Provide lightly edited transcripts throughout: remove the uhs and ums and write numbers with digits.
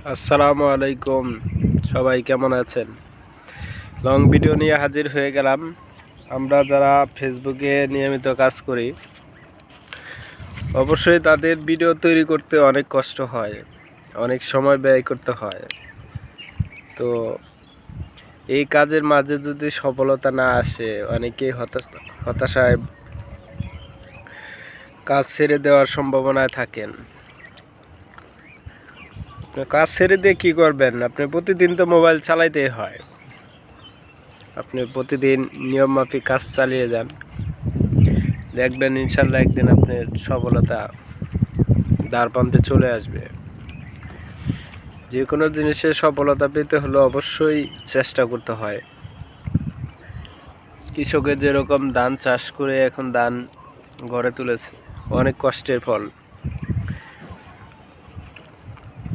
আসসালামু আলাইকুম, সবাই কেমন আছেন? লং ভিডিও নিয়ে হাজির হয়ে গেলাম। আমরা যারা ফেসবুকে নিয়মিত কাজ করি, অবশ্যই তাদের ভিডিও তৈরি করতে অনেক কষ্ট হয়, অনেক সময় ব্যয় করতে হয়। তো এই কাজের মাঝে যদি সফলতা না আসে, অনেকেই হতাশায় কাজ ছেড়ে দেওয়ার সম্ভাবনায় থাকেন। কাজ ছেড়ে দিয়ে কী করবেন? আপনি প্রতিদিন তো মোবাইল চালাইতেই হয়। আপনি প্রতিদিন নিয়ম মাফিক কাজ চালিয়ে যান, দেখবেন ইনশাল্লাহ একদিন আপনার সফলতা দ্বারপ্রান্তে চলে আসবে। যে কোনো জিনিসের সফলতা পেতে হলে অবশ্যই চেষ্টা করতে হয়। কৃষকের যেরকম ধান চাষ করে এখন ধান ঘরে তুলেছে, অনেক কষ্টের ফল।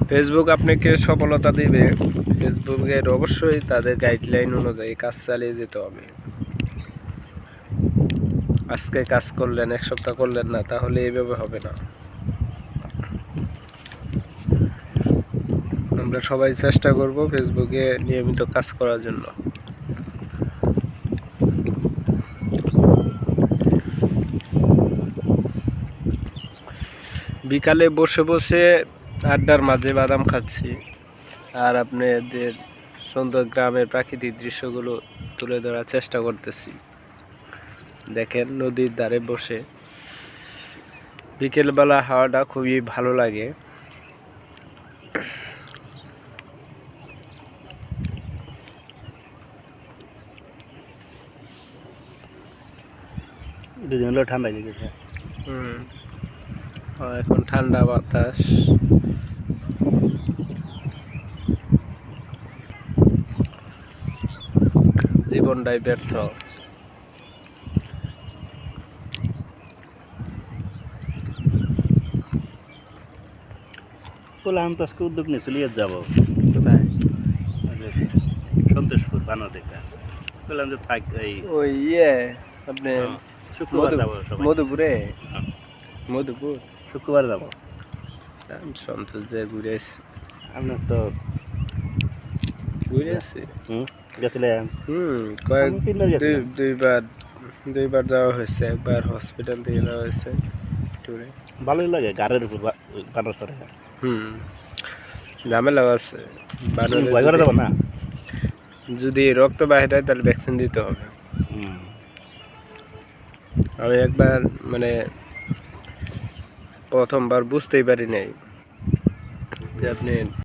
ফেসবুক আপনাকে সফলতা দিবে, ফেসবুকের অবশ্যই তাদের গাইডলাইন অনুযায়ী কাজ চালিয়ে যেতে হবে। আজকে কাজ করলেন, এক সপ্তাহ করলেন না, তাহলে এইভাবে হবে না। আমরা সবাই চেষ্টা করব ফেসবুকে নিয়মিত কাজ করার জন্য। বিকালে বসে বসে আড্ডার মাঝে বাদাম খাচ্ছি, আর আপনাদের সুন্দর গ্রামের প্রাকৃতিক দৃশ্যগুলো তুলে ধরার চেষ্টা করতেছি। দেখেন, নদীর ধারে বসে বিকেলবেলা হাওয়াটা খুবই ভালো লাগে। ঠান্ডা লেগেছে। এখন ঠান্ডা বাতাস। জীবনটাই ব্যর্থ। বললাম তো আজকে উদ্যোগ নিয়েছিল যাবো কোথায়? সন্তোষপুর বানো দেখা বললাম যে থাক এই ওই আপনি শুক্রবার যাবো সবাই। মধুপুরে। হ্যাঁ, মধুপুর শুক্রবার যাবো। সন্তোষ যে ঘুরে এসছি। আপনার তো ঘুরে এসছি। গেছিলেন কয়েক তিনবার গেছিলাম। দুইবার যাওয়া হয়েছে। একবার হসপিটাল থেকে যাওয়া হয়েছে ট্যুরে। ভালোই লাগে গাড়ির উপর বানর চড়ে। ঝামেলাও আছে। ভয় করে যাবো না। যদি রক্ত বাইরে হয় তাহলে ভ্যাকসিন দিতে হবে। আমি একবার প্রথমবার বুঝতেই পারি নাই যে আপনি